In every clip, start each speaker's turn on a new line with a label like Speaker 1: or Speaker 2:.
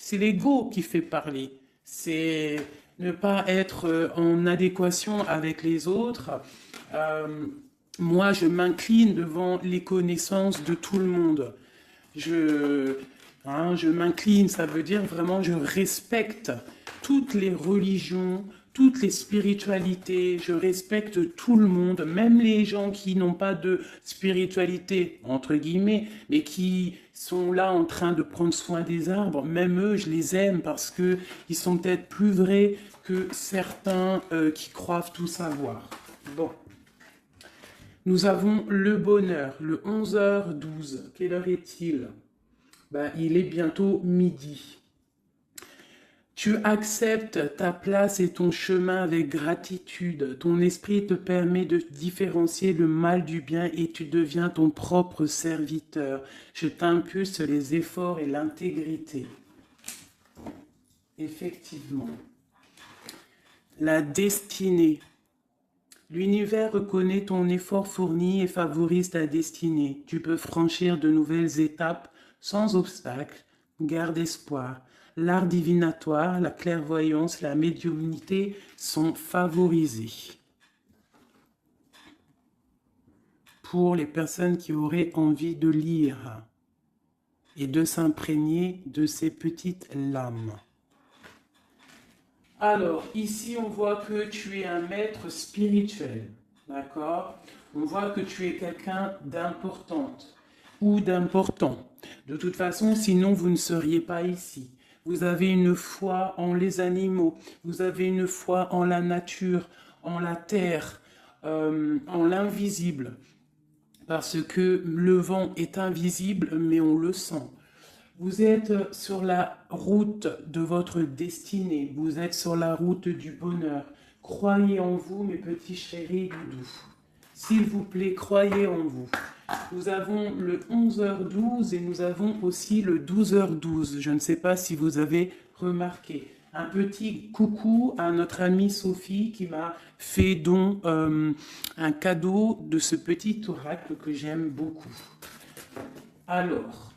Speaker 1: c'est l'ego qui fait parler. C'est ne pas être en adéquation avec les autres. Euh, Moi, je m'incline devant les connaissances de tout le monde. Je, je m'incline, ça veut dire vraiment je respecte toutes les religions, toutes les spiritualités, je respecte tout le monde, même les gens qui n'ont pas de spiritualité, entre guillemets, mais qui sont là en train de prendre soin des arbres, même eux, je les aime parce que ils sont peut-être plus vrais que certains qui croient tout savoir. Bon. Nous avons le bonheur, le 11h12. Quelle heure est-il? Ben, il est bientôt midi. Tu acceptes ta place et ton chemin avec gratitude. Ton esprit te permet de différencier le mal du bien et tu deviens ton propre serviteur. Je t'impulse les efforts et l'intégrité. Effectivement. La destinée. L'univers reconnaît ton effort fourni et favorise ta destinée. Tu peux franchir de nouvelles étapes sans obstacle. Garde espoir. L'art divinatoire, la clairvoyance, la médiumnité sont favorisés pour les personnes qui auraient envie de lire et de s'imprégner de ces petites lames. Alors, ici, on voit que tu es un maître spirituel, d'accord? On voit que tu es quelqu'un d'importante ou d'important. De toute façon, sinon, vous ne seriez pas ici. Vous avez une foi en les animaux, vous avez une foi en la nature, en la terre, en l'invisible. Parce que le vent est invisible, mais on le sent. Vous êtes sur la route de votre destinée, vous êtes sur la route du bonheur. Croyez en vous, mes petits chéris doudous. S'il vous plaît, croyez en vous. Nous avons le 11h12 et nous avons aussi le 12h12. Je ne sais pas si vous avez remarqué. Un petit coucou à notre amie Sophie qui m'a fait don un cadeau de ce petit oracle que j'aime beaucoup. Alors,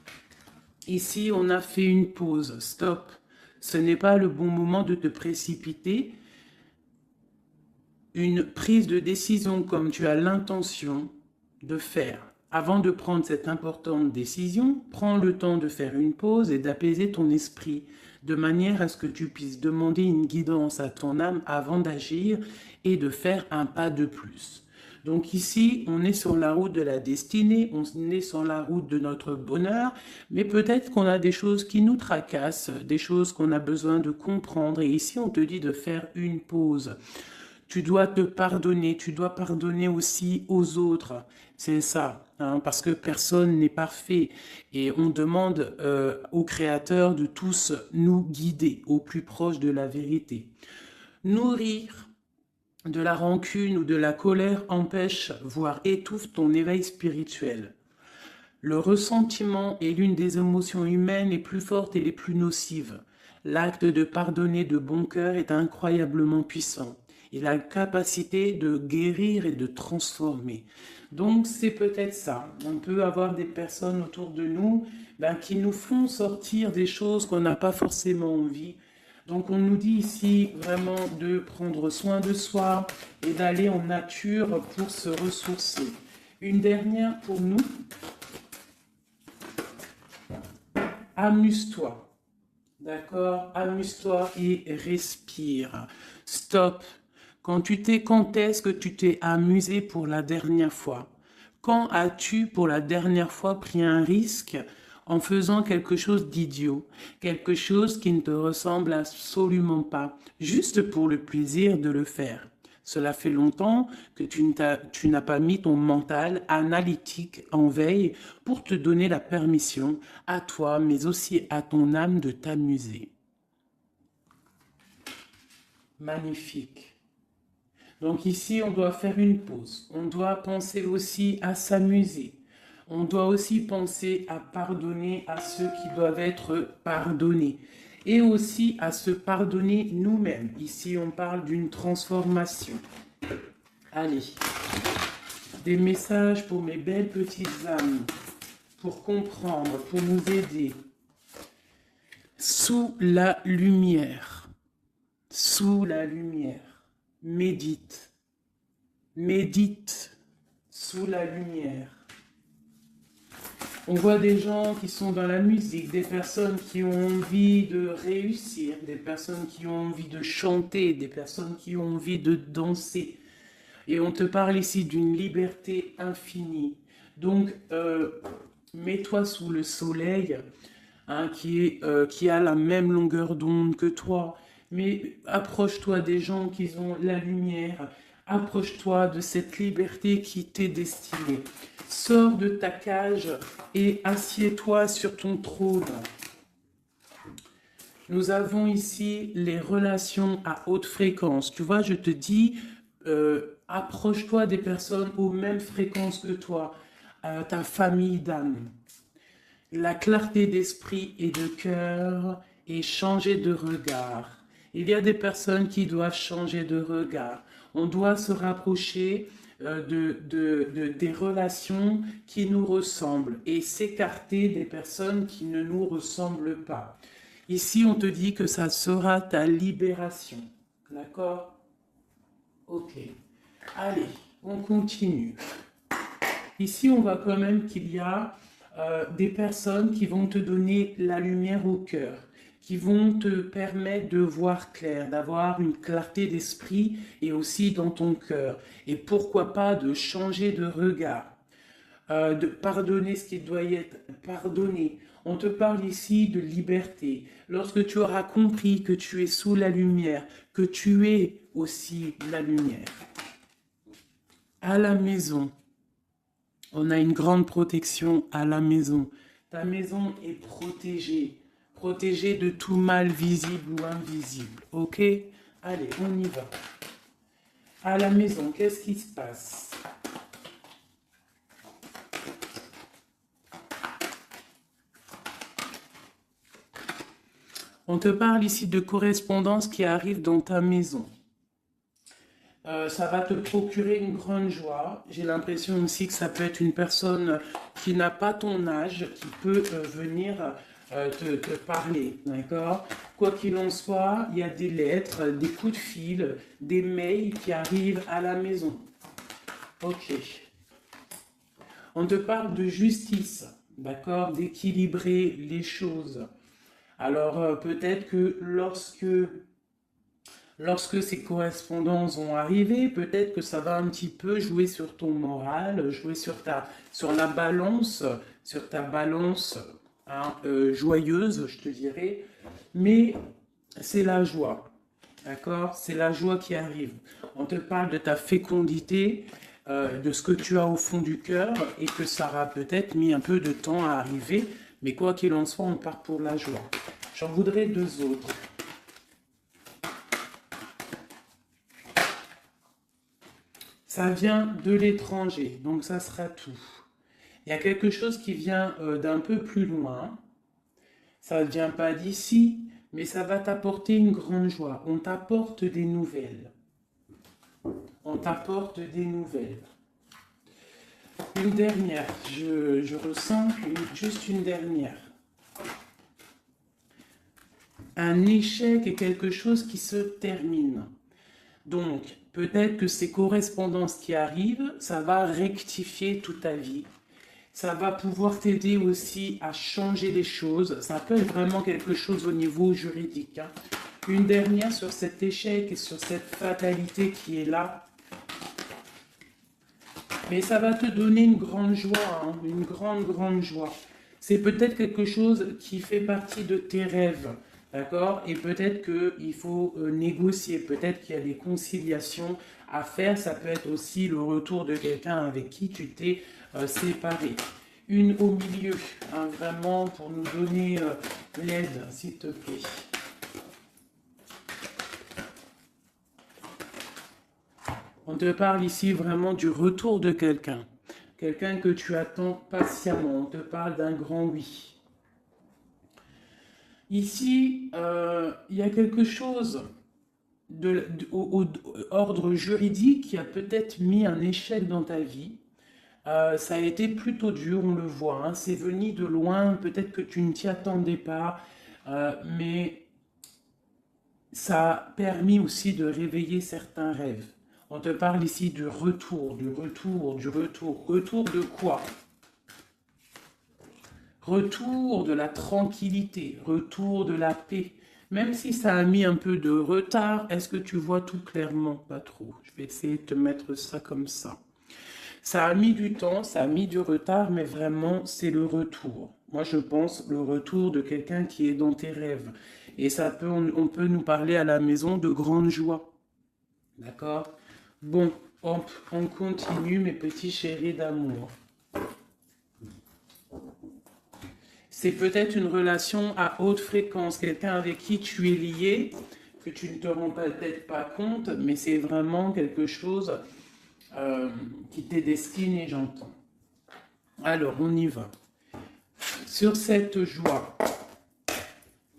Speaker 1: ici on a fait une pause. Stop. Ce n'est pas le bon moment de te précipiter. Une prise de décision comme tu as l'intention de faire. Avant de prendre cette importante décision, prends le temps de faire une pause et d'apaiser ton esprit, de manière à ce que tu puisses demander une guidance à ton âme avant d'agir et de faire un pas de plus. Donc ici, on est sur la route de la destinée, on est sur la route de notre bonheur, mais peut-être qu'on a des choses qui nous tracassent, des choses qu'on a besoin de comprendre. Et ici, on te dit de faire une pause. Tu dois te pardonner, tu dois pardonner aussi aux autres. C'est ça, hein, parce que personne n'est parfait. Et on demande au Créateur de tous nous guider au plus proche de la vérité. Nourrir de la rancune ou de la colère empêche, voire étouffe ton éveil spirituel. Le ressentiment est l'une des émotions humaines les plus fortes et les plus nocives. L'acte de pardonner de bon cœur est incroyablement puissant. Il a la capacité de guérir et de transformer. Donc c'est peut-être ça. On peut avoir des personnes autour de nous qui nous font sortir des choses qu'on n'a pas forcément envie. Donc on nous dit ici vraiment de prendre soin de soi et d'aller en nature pour se ressourcer. Une dernière pour nous. Amuse-toi. D'accord? Amuse-toi et respire. Stop. Quand est-ce que tu t'es amusé pour la dernière fois? Quand as-tu pour la dernière fois pris un risque en faisant quelque chose d'idiot? Quelque chose qui ne te ressemble absolument pas, juste pour le plaisir de le faire. Cela fait longtemps que tu n'as pas mis ton mental analytique en veille pour te donner la permission à toi, mais aussi à ton âme de t'amuser. Magnifique. Donc ici, on doit faire une pause. On doit penser aussi à s'amuser. On doit aussi penser à pardonner à ceux qui doivent être pardonnés. Et aussi à se pardonner nous-mêmes. Ici, on parle d'une transformation. Allez, des messages pour mes belles petites âmes, pour comprendre, pour nous aider. Sous la lumière. Sous la lumière. Médite. Médite sous la lumière. On voit des gens qui sont dans la musique, des personnes qui ont envie de réussir, des personnes qui ont envie de chanter, des personnes qui ont envie de danser. Et on te parle ici d'une liberté infinie. Donc, mets-toi sous le soleil, hein, qui a la même longueur d'onde que toi. Mais approche-toi des gens qui ont la lumière. Approche-toi de cette liberté qui t'est destinée. Sors de ta cage et assieds-toi sur ton trône. Nous avons ici les relations à haute fréquence. Tu vois, je te dis, approche-toi des personnes aux mêmes fréquences que toi, ta famille d'âme. La clarté d'esprit et de cœur et changer de regard. Il y a des personnes qui doivent changer de regard. On doit se rapprocher des relations qui nous ressemblent et s'écarter des personnes qui ne nous ressemblent pas. Ici, on te dit que ça sera ta libération. D'accord? Ok. Allez, on continue. Ici, on voit quand même qu'il y a des personnes qui vont te donner la lumière au cœur, qui vont te permettre de voir clair, d'avoir une clarté d'esprit et aussi dans ton cœur. Et pourquoi pas de changer de regard, de pardonner ce qui doit être pardonné. On te parle ici de liberté. Lorsque tu auras compris que tu es sous la lumière, que tu es aussi la lumière. À la maison, on a une grande protection à la maison. Ta maison est protégée. Protégée de tout mal visible ou invisible. Ok? Allez, on y va. À la maison, qu'est-ce qui se passe? On te parle ici de correspondance qui arrive dans ta maison. Ça va te procurer une grande joie. J'ai l'impression aussi que ça peut être une personne qui n'a pas ton âge, qui peut venir te parler, d'accord? Quoi qu'il en soit, il y a des lettres, des coups de fil, des mails qui arrivent à la maison. Ok. On te parle de justice, d'accord? D'équilibrer les choses. Alors, peut-être que lorsque ces correspondances vont arriver, peut-être que ça va un petit peu jouer sur ton moral, jouer sur la balance, sur ta balance hein, joyeuse, je te dirais. Mais c'est la joie, d'accord? C'est la joie qui arrive. On te parle de ta fécondité, de ce que tu as au fond du cœur et que ça aura peut-être mis un peu de temps à arriver. Mais quoi qu'il en soit, on part pour la joie. J'en voudrais deux autres. Ça vient de l'étranger, donc ça sera tout. Il y a quelque chose qui vient d'un peu plus loin. Ça ne vient pas d'ici, mais ça va t'apporter une grande joie. On t'apporte des nouvelles. On t'apporte des nouvelles. Une dernière, je ressens juste une dernière. Un échec est quelque chose qui se termine. Donc, peut-être que ces correspondances qui arrivent, ça va rectifier toute ta vie. Ça va pouvoir t'aider aussi à changer les choses. Ça peut être vraiment quelque chose au niveau juridique. Hein. Une dernière sur cet échec et sur cette fatalité qui est là. Mais ça va te donner une grande joie, hein, une grande joie. C'est peut-être quelque chose qui fait partie de tes rêves, d'accord? Et peut-être qu'il faut négocier, peut-être qu'il y a des conciliations à faire. Ça peut être aussi le retour de quelqu'un avec qui tu t'es séparé. Une au milieu, hein, vraiment pour nous donner l'aide, s'il te plaît. On te parle ici vraiment du retour de quelqu'un. Quelqu'un que tu attends patiemment. On te parle d'un grand oui. Ici, il y a quelque chose au ordre juridique qui a peut-être mis un échec dans ta vie. Ça a été plutôt dur, on le voit. Hein. C'est venu de loin. Peut-être que tu ne t'y attendais pas. Mais ça a permis aussi de réveiller certains rêves. On te parle ici du retour, du retour, du retour. Retour de quoi? Retour de la tranquillité, retour de la paix. Même si ça a mis un peu de retard, est-ce que tu vois tout clairement? Pas trop. Je vais essayer de te mettre ça comme ça. Ça a mis du temps, ça a mis du retard, mais vraiment, c'est le retour. Moi, je pense le retour de quelqu'un qui est dans tes rêves. Et ça peut, on peut nous parler à la maison de grande joie. D'accord? Bon, hop, on continue, mes petits chéris d'amour. C'est peut-être une relation à haute fréquence, quelqu'un avec qui tu es lié, que tu ne te rends peut-être pas compte, mais c'est vraiment quelque chose qui t'est destiné, j'entends. Alors, on y va. Sur cette joie,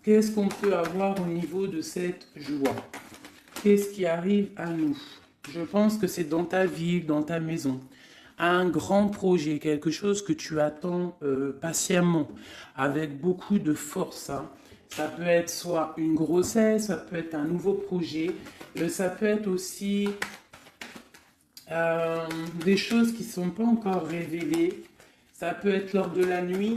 Speaker 1: qu'est-ce qu'on peut avoir au niveau de cette joie? Qu'est-ce qui arrive à nous? Je pense que c'est dans ta ville, dans ta maison. Un grand projet, quelque chose que tu attends patiemment, avec beaucoup de force. Hein. Ça peut être soit une grossesse, ça peut être un nouveau projet, ça peut être aussi des choses qui ne sont pas encore révélées. Ça peut être lors de la nuit.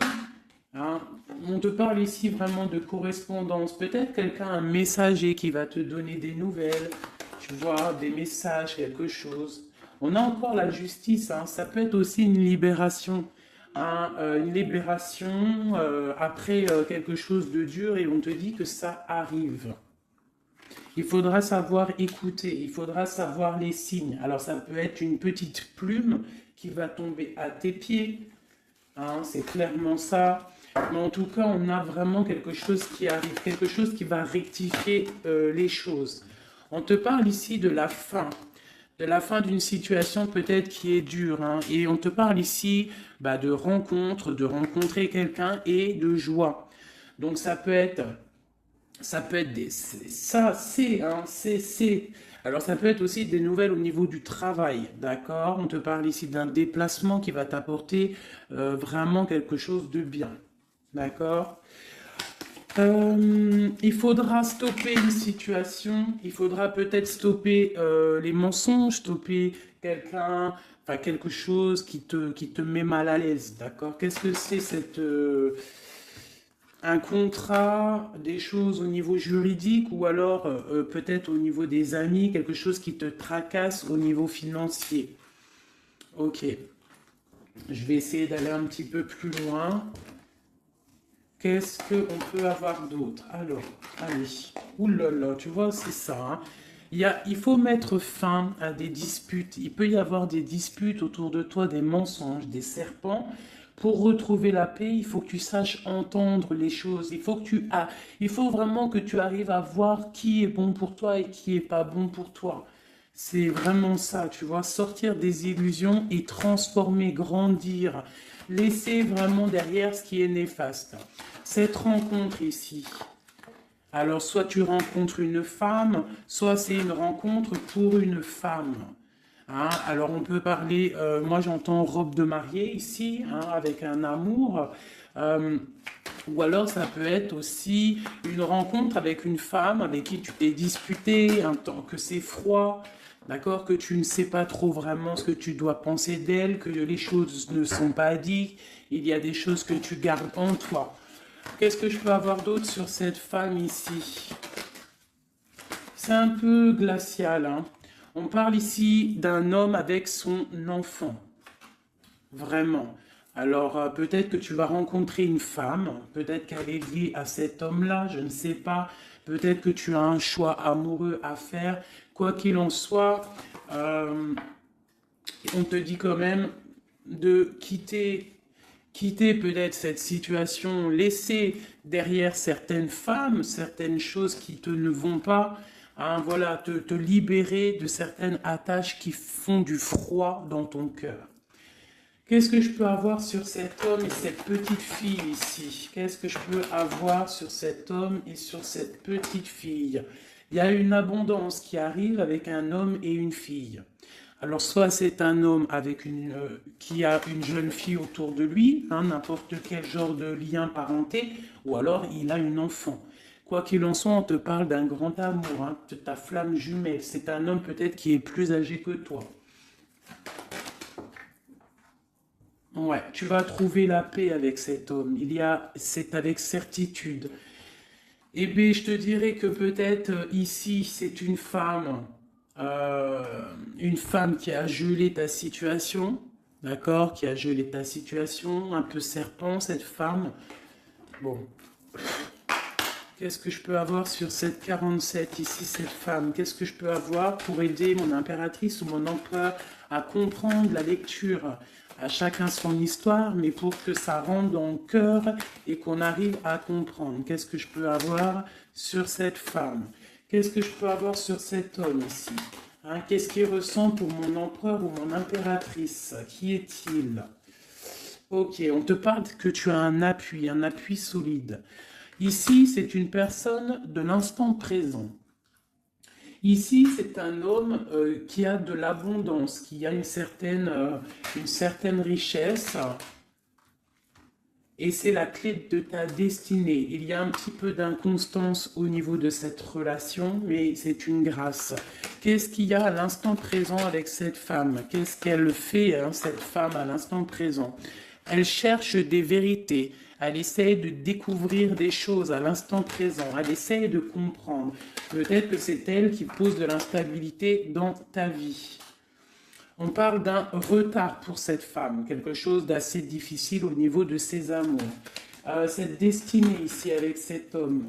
Speaker 1: Hein. On te parle ici vraiment de correspondance. Peut-être quelqu'un, un messager qui va te donner des nouvelles. Tu vois, des messages, quelque chose. On a encore la justice. Hein. Ça peut être aussi une libération. Hein, une libération après quelque chose de dur et on te dit que ça arrive. Il faudra savoir écouter, il faudra savoir les signes. Alors ça peut être une petite plume qui va tomber à tes pieds. Hein, c'est clairement ça. Mais en tout cas, on a vraiment quelque chose qui arrive, quelque chose qui va rectifier les choses. On te parle ici de la fin d'une situation peut-être qui est dure. Hein, et on te parle ici de rencontre, de rencontrer quelqu'un et de joie. Donc ça peut être des... Ça, c'est. Alors ça peut être aussi des nouvelles au niveau du travail, d'accord? On te parle ici d'un déplacement qui va t'apporter vraiment quelque chose de bien, d'accord? Il faudra stopper une situation, il faudra peut-être stopper les mensonges, stopper quelqu'un, enfin quelque chose qui te met mal à l'aise, d'accord? Qu'est-ce que c'est un contrat, des choses au niveau juridique ou alors peut-être au niveau des amis, quelque chose qui te tracasse au niveau financier. Ok, je vais essayer d'aller un petit peu plus loin. Qu'est-ce qu'on peut avoir d'autre? Alors, allez. Ouh là là, tu vois, c'est ça. Hein. Il faut mettre fin à des disputes. Il peut y avoir des disputes autour de toi, des mensonges, des serpents. Pour retrouver la paix, il faut que tu saches entendre les choses. Il faut vraiment que tu arrives à voir qui est bon pour toi et qui est pas bon pour toi. C'est vraiment ça, tu vois, sortir des illusions et transformer, grandir, laisser vraiment derrière ce qui est néfaste. Cette rencontre ici, alors soit tu rencontres une femme, soit c'est une rencontre pour une femme. Hein, alors on peut parler, moi j'entends robe de mariée ici, hein, avec un amour, ou alors ça peut être aussi une rencontre avec une femme avec qui tu t'es disputé, un temps que c'est froid, d'accord, que tu ne sais pas trop vraiment ce que tu dois penser d'elle, que les choses ne sont pas dites, il y a des choses que tu gardes en toi. Qu'est-ce que je peux avoir d'autre sur cette femme ici? C'est un peu glacial, hein. On parle ici d'un homme avec son enfant. Vraiment. Alors, peut-être que tu vas rencontrer une femme, peut-être qu'elle est liée à cet homme-là, je ne sais pas. Peut-être que tu as un choix amoureux à faire. Quoi qu'il en soit, on te dit quand même de quitter peut-être cette situation, laisser derrière certaines femmes, certaines choses qui ne vont pas, hein, voilà, te libérer de certaines attaches qui font du froid dans ton cœur. Qu'est-ce que je peux avoir sur cet homme et cette petite fille ici? Qu'est-ce que je peux avoir sur cet homme et sur cette petite fille? Il y a une abondance qui arrive avec un homme et une fille. Alors, soit c'est un homme avec qui a une jeune fille autour de lui, hein, n'importe quel genre de lien parenté, ou alors il a une enfant. Quoi qu'il en soit, on te parle d'un grand amour, hein, de ta flamme jumelle. C'est un homme peut-être qui est plus âgé que toi. Ouais, tu vas trouver la paix avec cet homme. C'est avec certitude. Eh bien, je te dirais que peut-être ici, c'est une femme qui a gelé ta situation, d'accord, qui a gelé ta situation, un peu serpent, cette femme. Bon, qu'est-ce que je peux avoir sur cette 47 ici, cette femme? Qu'est-ce que je peux avoir pour aider mon impératrice ou mon empereur à comprendre la lecture? À chacun son histoire, mais pour que ça rentre dans le cœur et qu'on arrive à comprendre. Qu'est-ce que je peux avoir sur cette femme? Qu'est-ce que je peux avoir sur cet homme ici? Hein, qu'est-ce qu'il ressent pour mon empereur ou mon impératrice? Qui est-il? Ok, on te parle que tu as un appui solide. Ici, c'est une personne de l'instant présent. Ici, c'est un homme qui a de l'abondance, qui a une certaine richesse, et c'est la clé de ta destinée. Il y a un petit peu d'inconstance au niveau de cette relation, mais c'est une grâce. Qu'est-ce qu'il y a à l'instant présent avec cette femme? Qu'est-ce qu'elle fait, hein, cette femme, à l'instant présent? Elle cherche des vérités. Elle essaie de découvrir des choses à l'instant présent. Elle essaie de comprendre. Peut-être que c'est elle qui pose de l'instabilité dans ta vie. On parle d'un retard pour cette femme, quelque chose d'assez difficile au niveau de ses amours. Cette destinée ici avec cet homme,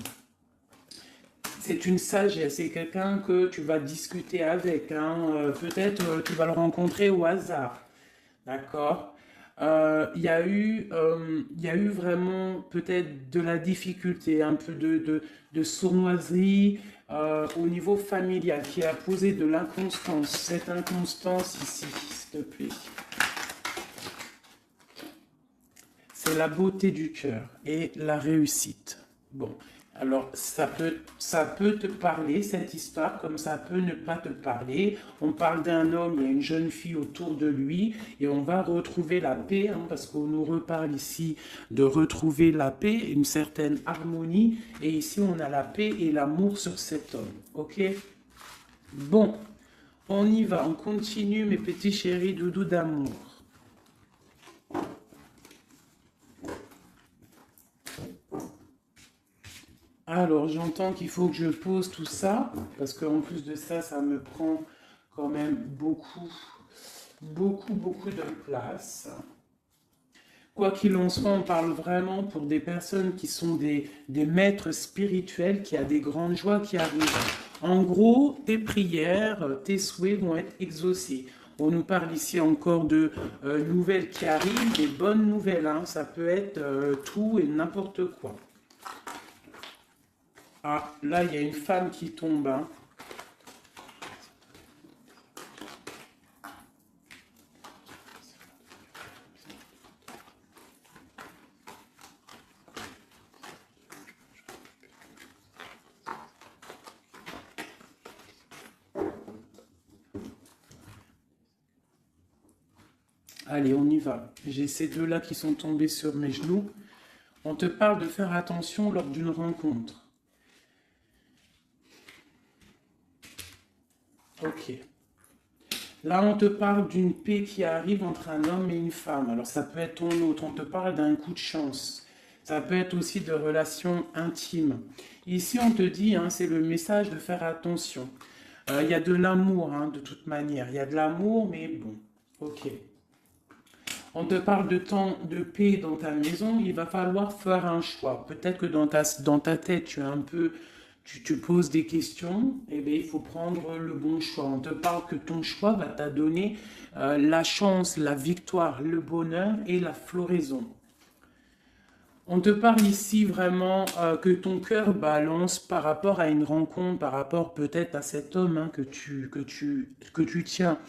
Speaker 1: c'est une sagesse, c'est quelqu'un que tu vas discuter avec. Hein. Peut-être tu vas le rencontrer au hasard. D'accord. Il y a eu vraiment peut-être de la difficulté, un peu de sournoiserie au niveau familial qui a posé de l'inconstance. Cette inconstance ici, s'il te plaît. C'est la beauté du cœur et la réussite. Bon. Alors, ça peut te parler, cette histoire, comme ça peut ne pas te parler. On parle d'un homme, il y a une jeune fille autour de lui, et on va retrouver la paix, hein, parce qu'on nous reparle ici de retrouver la paix, une certaine harmonie, et ici on a la paix et l'amour sur cet homme. Ok? Bon, on y va, on continue, mes petits chéris doudous d'amour. Alors, j'entends qu'il faut que je pose tout ça, parce qu'en plus de ça, ça me prend quand même beaucoup de place. Quoi qu'il en soit, on parle vraiment pour des personnes qui sont des maîtres spirituels, qui a des grandes joies qui arrivent. En gros, tes prières, tes souhaits vont être exaucés. On nous parle ici encore de nouvelles qui arrivent, des bonnes nouvelles. Hein. Ça peut être tout et n'importe quoi. Ah, là, il y a une femme qui tombe. Hein. Allez, on y va. J'ai ces deux-là qui sont tombés sur mes genoux. On te parle de faire attention lors d'une rencontre. Ok. Là, on te parle d'une paix qui arrive entre un homme et une femme. Alors, ça peut être ton autre. On te parle d'un coup de chance. Ça peut être aussi de relations intimes. Ici, on te dit, hein, c'est le message de faire attention. Il y a de l'amour, hein, de toute manière. Il y a de l'amour, mais bon, ok. On te parle de temps de paix dans ta maison. Il va falloir faire un choix. Peut-être que dans ta tête, tu te poses des questions, eh bien, il faut prendre le bon choix. On te parle que ton choix va te donner la chance, la victoire, le bonheur et la floraison. On te parle ici vraiment que ton cœur balance par rapport à une rencontre, par rapport peut-être à cet homme hein, que tu tiens.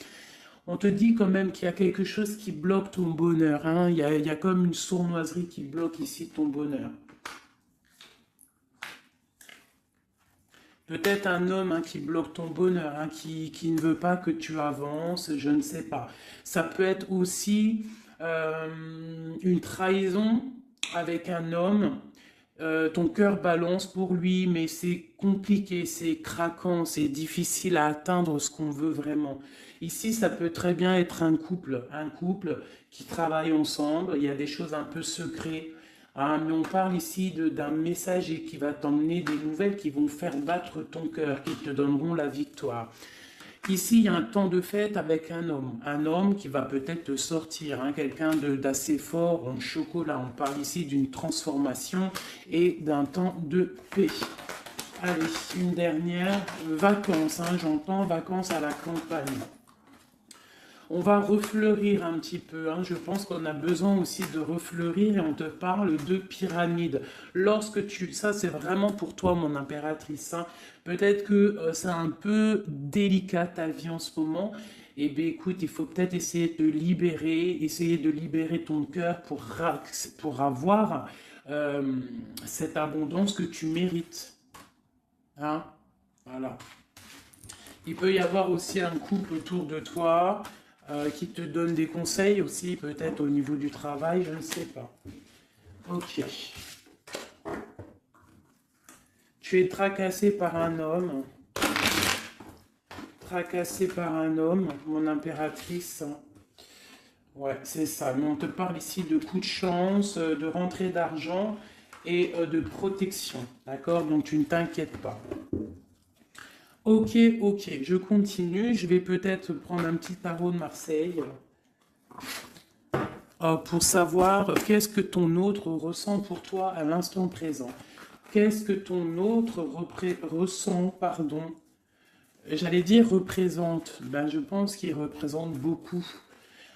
Speaker 1: On te dit quand même qu'il y a quelque chose qui bloque ton bonheur. Hein. Il y a comme une sournoiserie qui bloque ici ton bonheur. Peut-être un homme hein, qui bloque ton bonheur, hein, qui ne veut pas que tu avances, je ne sais pas. Ça peut être aussi une trahison avec un homme. Ton cœur balance pour lui, mais c'est compliqué, c'est craquant, c'est difficile à atteindre ce qu'on veut vraiment. Ici, ça peut très bien être un couple qui travaille ensemble. Il y a des choses un peu secrètes. Ah, mais on parle ici d'un messager qui va t'emmener des nouvelles qui vont faire battre ton cœur, qui te donneront la victoire. Ici, il y a un temps de fête avec un homme qui va peut-être te sortir, hein, quelqu'un d'assez fort en chocolat. On parle ici d'une transformation et d'un temps de paix. Allez, une dernière, vacances, hein, j'entends vacances à la campagne. On va refleurir un petit peu, hein. Je pense qu'on a besoin aussi de refleurir et on te parle de pyramide. Ça c'est vraiment pour toi mon impératrice, hein. Peut-être que c'est un peu délicat ta vie en ce moment. Eh bien écoute, il faut peut-être essayer de libérer ton cœur pour avoir cette abondance que tu mérites. Hein? Voilà. Il peut y avoir aussi un couple autour de toi qui te donne des conseils aussi, peut-être au niveau du travail, je ne sais pas. Ok. Tu es tracassé par un homme. Tracassé par un homme, mon impératrice. Ouais, c'est ça. Mais on te parle ici de coups de chance, de rentrée d'argent et de protection. D'accord? Donc tu ne t'inquiètes pas. Ok, ok, je continue. Je vais peut-être prendre un petit tarot de Marseille pour savoir qu'est-ce que ton autre ressent pour toi à l'instant présent. Qu'est-ce que ton autre ressent, pardon. J'allais dire représente. Ben, je pense qu'il représente beaucoup.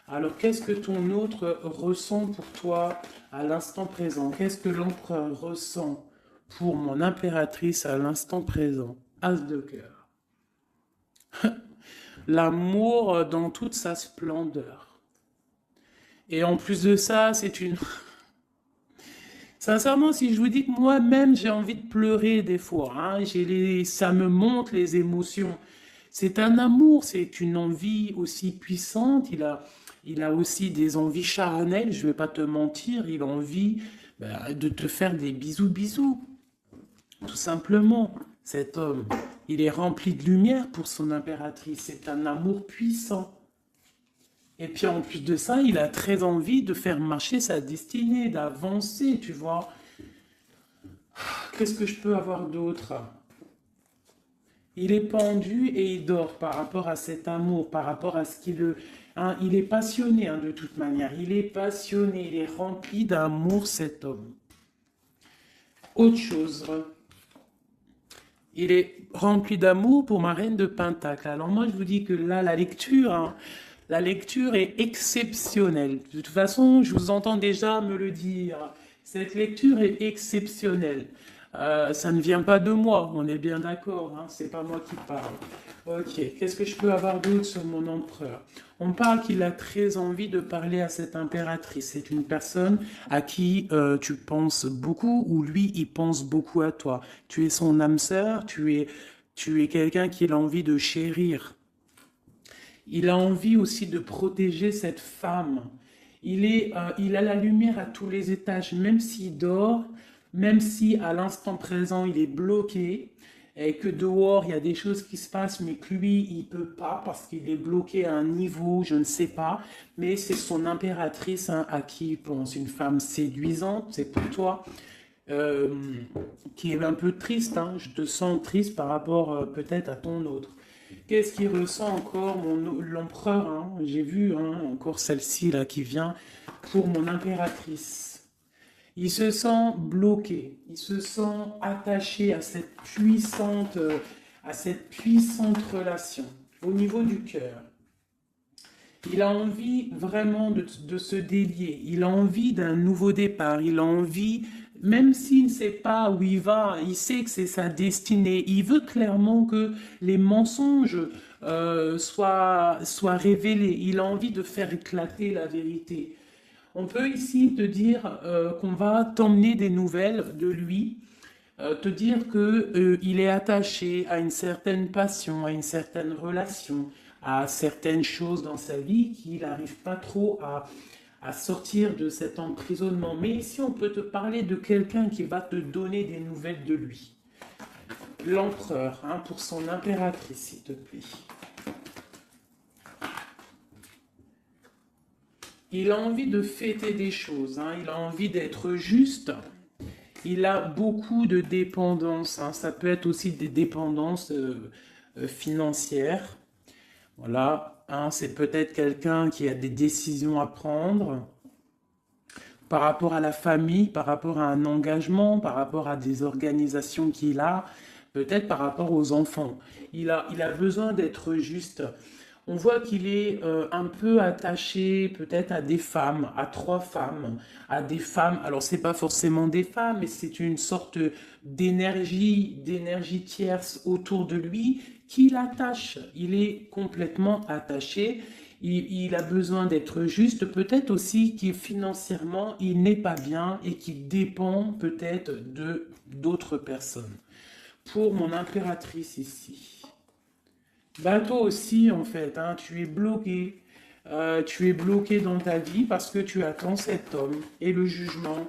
Speaker 1: Alors, qu'est-ce que ton autre ressent pour toi à l'instant présent? Qu'est-ce que l'empereur ressent pour mon impératrice à l'instant présent? As de cœur. L'amour dans toute sa splendeur. Et en plus de ça, c'est une... Sincèrement, si je vous dis que moi-même, j'ai envie de pleurer des fois, hein, ça me monte les émotions. C'est un amour, c'est une envie aussi puissante. Il a aussi des envies charnelles, je ne vais pas te mentir. Il a envie de te faire des bisous, bisous. Tout simplement, cet homme, il est rempli de lumière pour son impératrice. C'est un amour puissant. Et puis en plus de ça, il a très envie de faire marcher sa destinée, d'avancer, tu vois. Qu'est-ce que je peux avoir d'autre? Il est pendu et il dort par rapport à cet amour, par rapport à ce qu'il le... Hein, il est passionné hein, de toute manière. Il est passionné, il est rempli d'amour, cet homme. Autre chose. Il est rempli d'amour pour ma reine de Pentacle. Alors moi, je vous dis que là, la lecture... Hein, la lecture est exceptionnelle. De toute façon, je vous entends déjà me le dire. Cette lecture est exceptionnelle. Ça ne vient pas de moi, on est bien d'accord, hein, c'est pas moi qui parle. Ok, qu'est-ce que je peux avoir d'autre sur mon empereur? On parle qu'il a très envie de parler à cette impératrice. C'est une personne à qui tu penses beaucoup ou lui, il pense beaucoup à toi. Tu es son âme sœur, tu es quelqu'un qu'il a envie de chérir. Il a envie aussi de protéger cette femme. Il a la lumière à tous les étages, même s'il dort, même si à l'instant présent il est bloqué, et que dehors il y a des choses qui se passent, mais que lui il peut pas parce qu'il est bloqué à un niveau, je ne sais pas, mais c'est son impératrice hein, à qui il pense, une femme séduisante, c'est pour toi, qui est un peu triste, hein, je te sens triste par rapport peut-être à ton autre. Qu'est-ce qu'il ressent encore l'empereur hein, j'ai vu hein, encore celle-ci là qui vient pour mon impératrice. Il se sent bloqué, il se sent attaché à cette puissante relation au niveau du cœur. Il a envie vraiment de se délier, il a envie d'un nouveau départ, il a envie, même s'il ne sait pas où il va, il sait que c'est sa destinée, il veut clairement que les mensonges soient révélés, il a envie de faire éclater la vérité. On peut ici te dire qu'on va t'emmener des nouvelles de lui, te dire que il est attaché à une certaine passion, à une certaine relation, à certaines choses dans sa vie qu'il n'arrive pas trop à sortir de cet emprisonnement. Mais ici, on peut te parler de quelqu'un qui va te donner des nouvelles de lui. L'empereur, hein, pour son impératrice, s'il te plaît. Il a envie de fêter des choses, hein, il a envie d'être juste. Il a beaucoup de dépendances, hein, ça peut être aussi des dépendances financières. Voilà, hein, c'est peut-être quelqu'un qui a des décisions à prendre par rapport à la famille, par rapport à un engagement, par rapport à des organisations qu'il a, peut-être par rapport aux enfants. Il a besoin d'être juste. On voit qu'il est un peu attaché peut-être à des femmes, à trois femmes, à des femmes. Alors, c'est pas forcément des femmes, mais c'est une sorte d'énergie tierce autour de lui qui l'attache. Il est complètement attaché. Il a besoin d'être juste. Peut-être aussi qu'il financièrement, il n'est pas bien et qu'il dépend peut-être de d'autres personnes. Pour mon impératrice ici. Bah toi aussi en fait, hein, tu es bloqué. Tu es bloqué dans ta vie parce que tu attends cet homme et le jugement.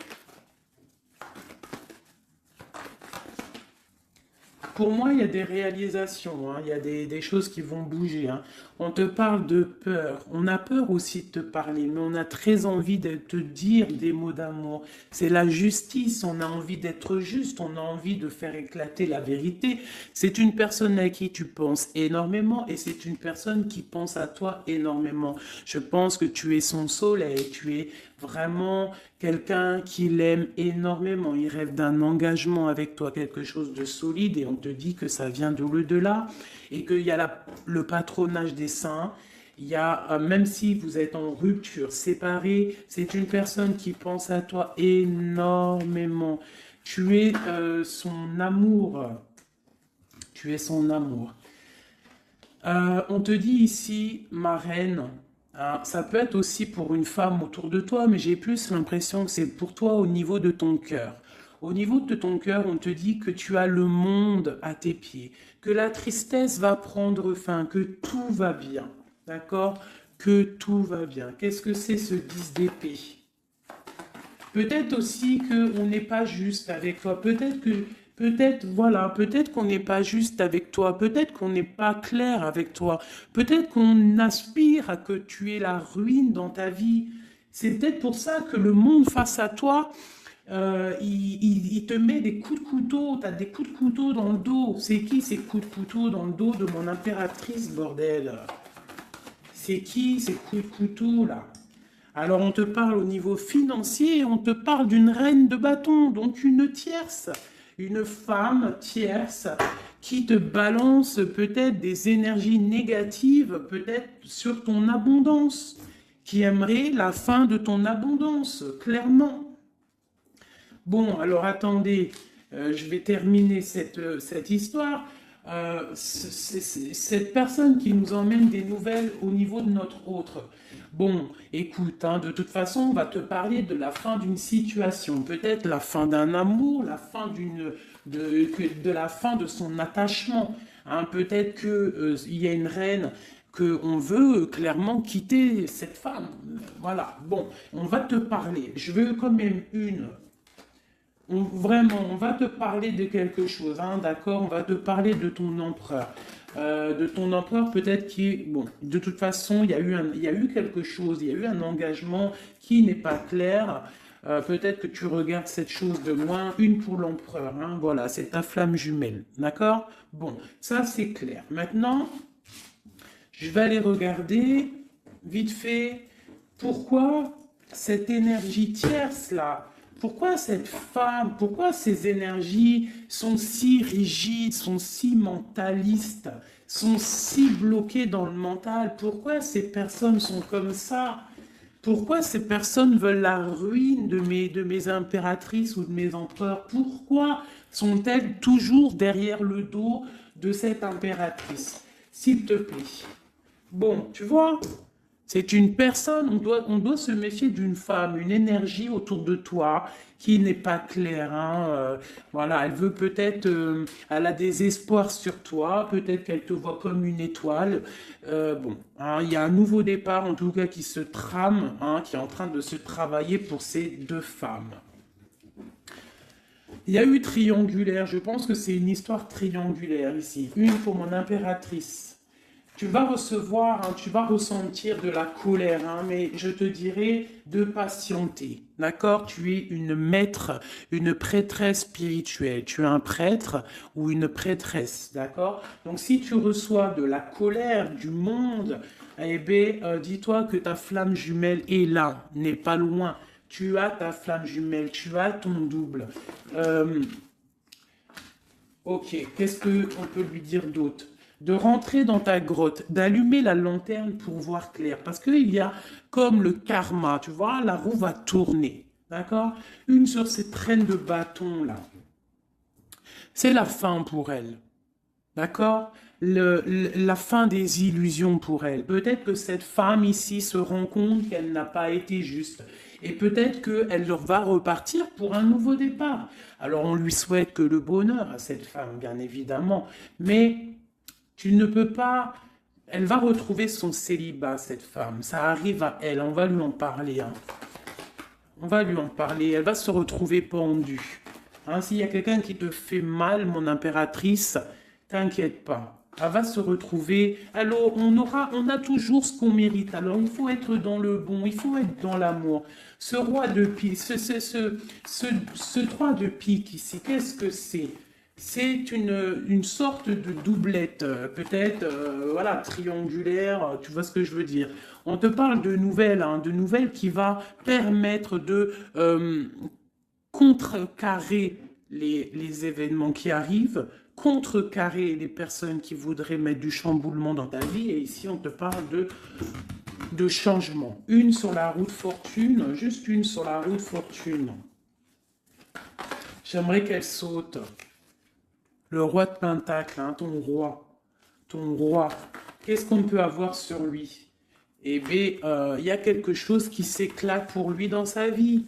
Speaker 1: Pour moi, il y a des réalisations, hein, il y a des choses qui vont bouger, hein. On te parle de peur. On a peur aussi de te parler, mais on a très envie de te dire des mots d'amour. C'est la justice, on a envie d'être juste, on a envie de faire éclater la vérité. C'est une personne à qui tu penses énormément et c'est une personne qui pense à toi énormément. Je pense que tu es son soleil, tu es vraiment quelqu'un qui l'aime énormément. Il rêve d'un engagement avec toi, quelque chose de solide et on te dit que ça vient de l'au-delà et qu'il y a le patronage des saints. Il y a, même si vous êtes en rupture, séparés, c'est une personne qui pense à toi énormément. Tu es son amour. Tu es son amour. On te dit ici, ma reine, hein, ça peut être aussi pour une femme autour de toi, mais j'ai plus l'impression que c'est pour toi au niveau de ton cœur. Au niveau de ton cœur, on te dit que tu as le monde à tes pieds, que la tristesse va prendre fin, que tout va bien. D'accord? Que tout va bien. Qu'est-ce que c'est ce 10 d'épée? Peut-être aussi qu'on n'est pas juste avec toi. Voilà, peut-être qu'on n'est pas juste avec toi. Peut-être qu'on n'est pas clair avec toi. Peut-être qu'on aspire à que tu aies la ruine dans ta vie. C'est peut-être pour ça que le monde face à toi, il te met des coups de couteau. Tu as des coups de couteau dans le dos. C'est qui ces coups de couteau dans le dos de mon impératrice, bordel? C'est qui ces coups de couteau là? Alors on te parle au niveau financier, on te parle d'une reine de bâton, donc une tierce, une femme tierce qui te balance peut-être des énergies négatives, peut-être sur ton abondance, qui aimerait la fin de ton abondance, clairement. Bon, alors attendez, je vais terminer cette histoire. C'est cette personne qui nous emmène des nouvelles au niveau de notre autre. Bon, écoute, hein, de toute façon, on va te parler de la fin d'une situation, peut-être la fin d'un amour, la fin de la fin de son attachement. Hein, peut-être que il y a une reine qu'on veut clairement quitter cette femme. Voilà. Bon, on va te parler. Je veux quand même vraiment, on va te parler de quelque chose, hein, d'accord? On va te parler de ton empereur. De ton empereur peut-être qui... Bon, de toute façon, il y a eu quelque chose, il y a eu un engagement qui n'est pas clair. Peut-être que tu regardes cette chose de loin, une pour l'empereur, hein, voilà, c'est ta flamme jumelle, d'accord? Bon, ça c'est clair. Maintenant, je vais aller regarder, vite fait, pourquoi cette énergie tierce là, pourquoi cette femme, pourquoi ces énergies sont si rigides, sont si mentalistes, sont si bloquées dans le mental? Pourquoi ces personnes sont comme ça? Pourquoi ces personnes veulent la ruine de mes impératrices ou de mes empereurs? Pourquoi sont-elles toujours derrière le dos de cette impératrice? S'il te plaît. Bon, tu vois, C'est une personne, on doit se méfier d'une femme, une énergie autour de toi qui n'est pas claire, hein, voilà, elle veut peut-être, elle a des espoirs sur toi, peut-être qu'elle te voit comme une étoile. Bon, hein, il y a un nouveau départ, en tout cas, qui se trame, hein, qui est en train de se travailler pour ces deux femmes. Il y a eu triangulaire, je pense que c'est une histoire triangulaire ici. Une pour mon impératrice. Tu vas recevoir, hein, tu vas ressentir de la colère, hein, mais je te dirais de patienter. D'accord? Tu es une maître, une prêtresse spirituelle. Tu es un prêtre ou une prêtresse. D'accord? Donc si tu reçois de la colère du monde, eh bien, dis-toi que ta flamme jumelle est là, n'est pas loin. Tu as ta flamme jumelle, tu as ton double. Ok, qu'est-ce qu'on peut lui dire d'autre? De rentrer dans ta grotte, d'allumer la lanterne pour voir clair. Parce qu'il y a comme le karma, tu vois, la roue va tourner. D'accord? Une sur ces traînes de bâton là. C'est la fin pour elle. D'accord? La fin des illusions pour elle. Peut-être que cette femme ici se rend compte qu'elle n'a pas été juste. Et peut-être qu'elle va repartir pour un nouveau départ. Alors on lui souhaite que le bonheur à cette femme, bien évidemment. Mais tu ne peux pas... Elle va retrouver son célibat, cette femme. Ça arrive à elle. On va lui en parler. Hein. On va lui en parler. Elle va se retrouver pendue. Hein, s'il y a quelqu'un qui te fait mal, mon impératrice, t'inquiète pas. Elle va se retrouver. Alors, on a toujours ce qu'on mérite. Alors, il faut être dans le bon, il faut être dans l'amour. Ce roi de pique, ce 3 de pique ici, qu'est-ce que c'est? C'est une sorte de doublette, peut-être, voilà, triangulaire, tu vois ce que je veux dire. On te parle de nouvelles qui va permettre de contrecarrer les événements qui arrivent, contrecarrer les personnes qui voudraient mettre du chamboulement dans ta vie. Et ici, on te parle de changement. Une sur la route fortune, juste une sur la route fortune. J'aimerais qu'elle saute. Le roi de Pentacle, hein, ton roi. Ton roi. Qu'est-ce qu'on peut avoir sur lui? Eh bien, il y a quelque chose qui s'éclate pour lui dans sa vie.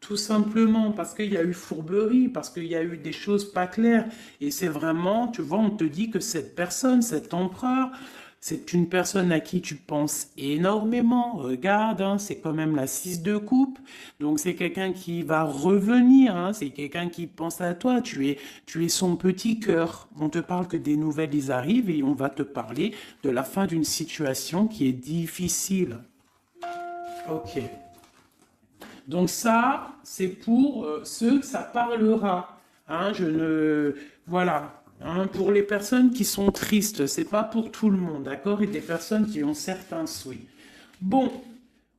Speaker 1: Tout simplement parce qu'il y a eu fourberie, parce qu'il y a eu des choses pas claires. Et c'est vraiment, tu vois, on te dit que cette personne, cet empereur, c'est une personne à qui tu penses énormément. Regarde, hein, c'est quand même la 6 de coupe. Donc c'est quelqu'un qui va revenir, hein, c'est quelqu'un qui pense à toi. Tu es son petit cœur. On te parle que des nouvelles, ils arrivent et on va te parler de la fin d'une situation qui est difficile. Ok. Donc ça, c'est pour ceux que ça parlera. Hein, voilà. Hein, pour les personnes qui sont tristes, c'est pas pour tout le monde, d'accord? Et des personnes qui ont certains souhaits. Bon,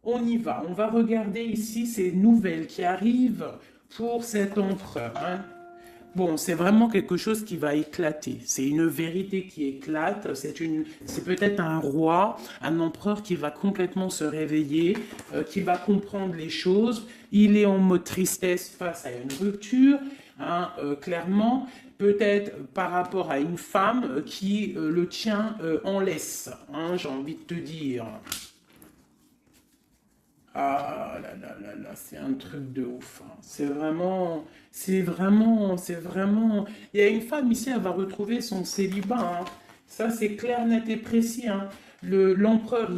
Speaker 1: on y va. On va regarder ici ces nouvelles qui arrivent pour cet empereur. Hein. Bon, c'est vraiment quelque chose qui va éclater. C'est une vérité qui éclate. C'est peut-être un roi, un empereur qui va complètement se réveiller, qui va comprendre les choses. Il est en mode tristesse face à une rupture, hein, clairement. Peut-être par rapport à une femme qui le tient en laisse, hein, j'ai envie de te dire. Ah là là là là, c'est un truc de ouf. Hein. C'est vraiment. Il y a une femme ici, elle va retrouver son célibat. Hein. Ça, c'est clair, net et précis. Hein. L'empereur,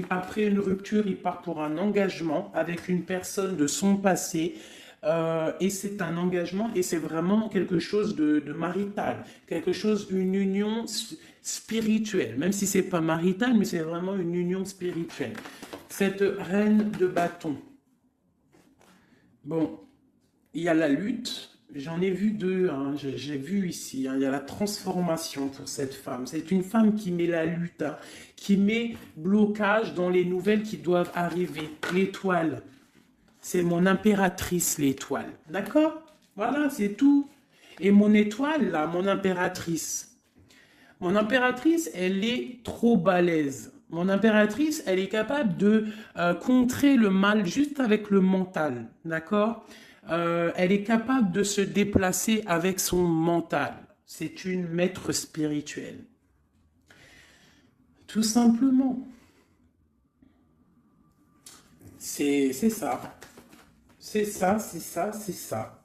Speaker 1: après une rupture, il part pour un engagement avec une personne de son passé. Et c'est un engagement et c'est vraiment quelque chose de marital, quelque chose, une union spirituelle, même si c'est pas marital, mais c'est vraiment une union spirituelle. Cette reine de bâton. Bon, il y a la lutte. J'en ai vu deux, hein, j'ai vu ici, hein, il y a la transformation pour cette femme. C'est une femme qui met la lutte, hein, qui met blocage dans les nouvelles qui doivent arriver. L'étoile, c'est mon impératrice, l'étoile. D'accord? Voilà, c'est tout. Et mon étoile, là, mon impératrice, elle est trop balèze. Mon impératrice, elle est capable de contrer le mal juste avec le mental, d'accord? Elle est capable de se déplacer avec son mental. C'est une maître spirituelle. Tout simplement. C'est ça. C'est ça, c'est ça, c'est ça.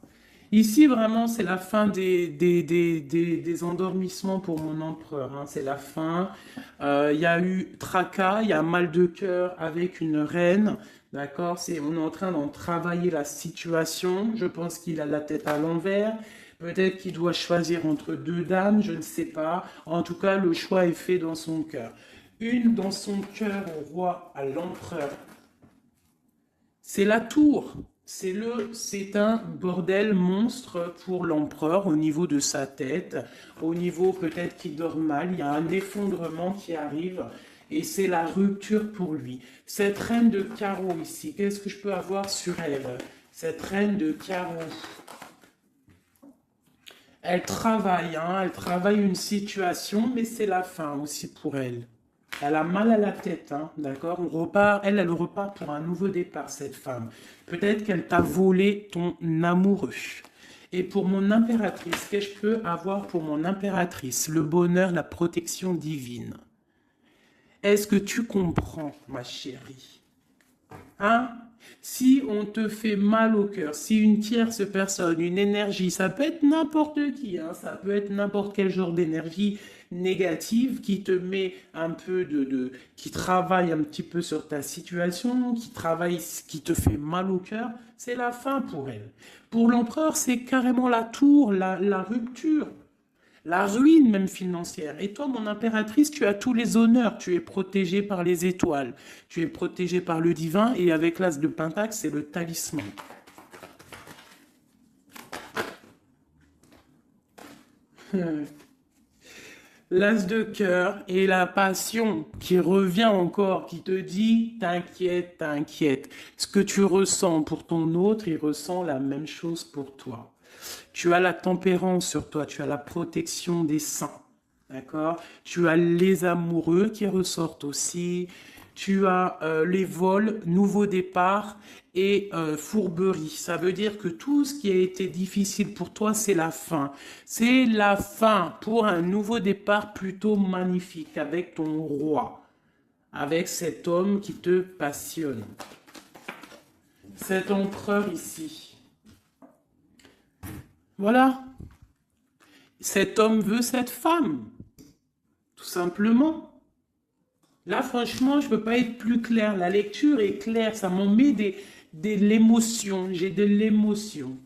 Speaker 1: Ici, vraiment, c'est la fin des endormissements pour mon empereur, hein. C'est la fin. Il y a eu tracas, il y a mal de cœur avec une reine. D'accord? On est en train d'en travailler la situation. Je pense qu'il a la tête à l'envers. Peut-être qu'il doit choisir entre deux dames, je ne sais pas. En tout cas, le choix est fait dans son cœur. Une dans son cœur au roi, à l'empereur. C'est la tour. C'est un bordel monstre pour l'empereur au niveau de sa tête, au niveau peut-être qu'il dort mal, il y a un effondrement qui arrive et c'est la rupture pour lui. Cette reine de carreau ici, qu'est-ce que je peux avoir sur elle? Cette reine de carreau, elle travaille une situation, mais c'est la fin aussi pour elle. Elle a mal à la tête, hein, d'accord? On repart, elle repart pour un nouveau départ, cette femme. Peut-être qu'elle t'a volé ton amoureux. Et pour mon impératrice, qu'est-ce que je peux avoir pour mon impératrice? Le bonheur, la protection divine. Est-ce que tu comprends, ma chérie? Hein? Si on te fait mal au cœur, si une tierce personne, une énergie, ça peut être n'importe qui, hein, ça peut être n'importe quel genre d'énergie négative qui te met un peu qui travaille un petit peu sur ta situation, qui te fait mal au cœur, c'est la fin pour elle. Pour l'empereur, c'est carrément la tour, la rupture. La ruine même financière. Et toi, mon impératrice, tu as tous les honneurs. Tu es protégée par les étoiles. Tu es protégée par le divin. Et avec l'as de Pentacle, c'est le talisman. L'as de cœur et la passion qui revient encore, qui te dit, t'inquiète, t'inquiète. Ce que tu ressens pour ton autre, il ressent la même chose pour toi. Tu as la tempérance sur toi, tu as la protection des saints, d'accord? Tu as les amoureux qui ressortent aussi, tu as les vols, nouveau départ et fourberie. Ça veut dire que tout ce qui a été difficile pour toi, c'est la fin. C'est la fin pour un nouveau départ plutôt magnifique avec ton roi, avec cet homme qui te passionne. Cet empereur ici. Voilà. Cet homme veut cette femme. Tout simplement. Là, franchement, je ne peux pas être plus clair. La lecture est claire. Ça m'en met de l'émotion. J'ai de l'émotion.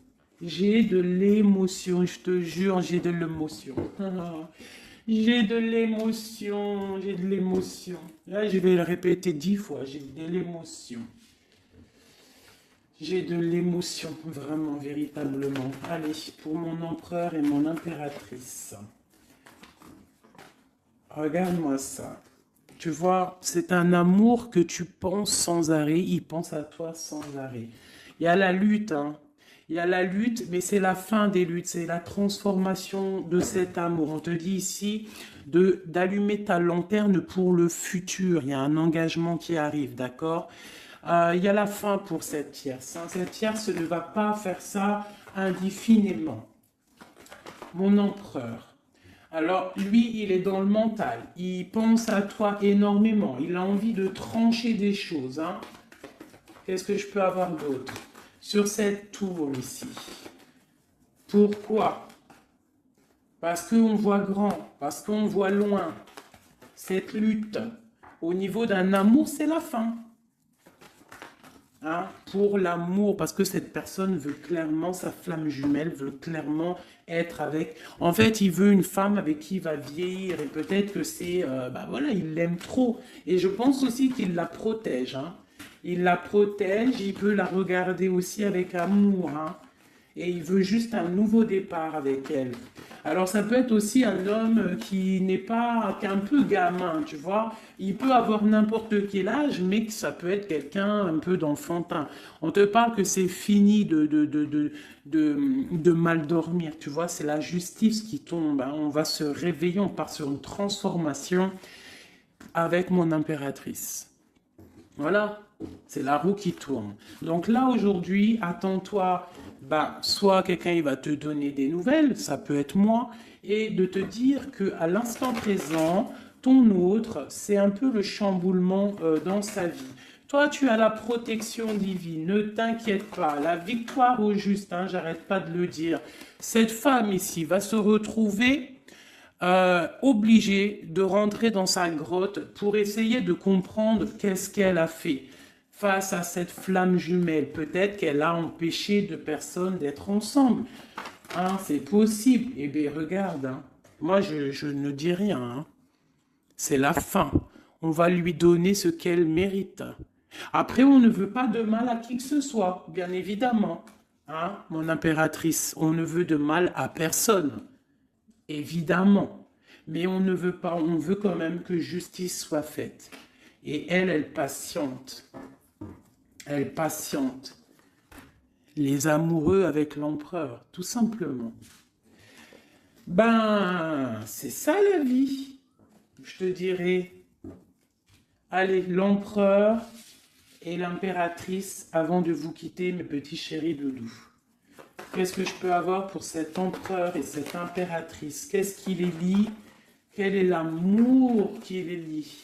Speaker 1: J'ai de l'émotion. Je te jure, j'ai de l'émotion. J'ai de l'émotion. J'ai de l'émotion. Là, je vais le répéter 10 fois. J'ai de l'émotion. J'ai de l'émotion, vraiment, véritablement. Allez, pour mon empereur et mon impératrice. Regarde-moi ça. Tu vois, c'est un amour que tu penses sans arrêt. Il pense à toi sans arrêt. Il y a la lutte, hein. Il y a la lutte, mais c'est la fin des luttes. C'est la transformation de cet amour. On te dit ici d'allumer ta lanterne pour le futur. Il y a un engagement qui arrive, d'accord? Il y a la fin pour cette tierce. Hein. Cette tierce ne va pas faire ça indéfiniment. Mon empereur. Alors, lui, il est dans le mental. Il pense à toi énormément. Il a envie de trancher des choses. Hein. Qu'est-ce que je peux avoir d'autre? Sur cette tour ici. Pourquoi? Parce qu'on voit grand. Parce qu'on voit loin. Cette lutte, au niveau d'un amour, c'est la fin. Hein, pour l'amour, parce que cette personne veut clairement, sa flamme jumelle veut clairement être avec... En fait, il veut une femme avec qui il va vieillir, et peut-être que c'est... voilà, il l'aime trop. Et je pense aussi qu'il la protège. Hein. Il la protège, il peut la regarder aussi avec amour. Hein. Et il veut juste un nouveau départ avec elle. Alors ça peut être aussi un homme qui n'est pas, qui est un peu gamin, tu vois. Il peut avoir n'importe quel âge, mais que ça peut être quelqu'un un peu d'enfantin. On te parle que c'est fini de mal dormir, tu vois. C'est la justice qui tombe. Hein. On va se réveiller, on part sur une transformation avec mon impératrice. Voilà, c'est la roue qui tourne. Donc là, aujourd'hui, attends-toi, soit quelqu'un il va te donner des nouvelles, ça peut être moi, et de te dire qu'à l'instant présent, ton autre, c'est un peu le chamboulement dans sa vie. Toi, tu as la protection divine. Ne t'inquiète pas. La victoire au juste, hein, j'arrête pas de le dire. Cette femme ici va se retrouver obligée de rentrer dans sa grotte pour essayer de comprendre qu'est-ce qu'elle a fait face à cette flamme jumelle. Peut-être qu'elle a empêché deux personnes d'être ensemble. Hein, c'est possible. Eh bien, regarde, hein. Moi, je ne dis rien. Hein. C'est la fin. On va lui donner ce qu'elle mérite. Après, on ne veut pas de mal à qui que ce soit, bien évidemment. Hein, mon impératrice, on ne veut de mal à personne. Évidemment. Mais on ne veut pas, on veut quand même que justice soit faite. Et elle patiente. Elle patiente. Les amoureux avec l'empereur, tout simplement. Ben, c'est ça la vie. Je te dirais. Allez, l'empereur et l'impératrice, avant de vous quitter, mes petits chéris doudous. Qu'est-ce que je peux avoir pour cet empereur et cette impératrice? Qu'est-ce qui les lie? Quel est l'amour qui les lie?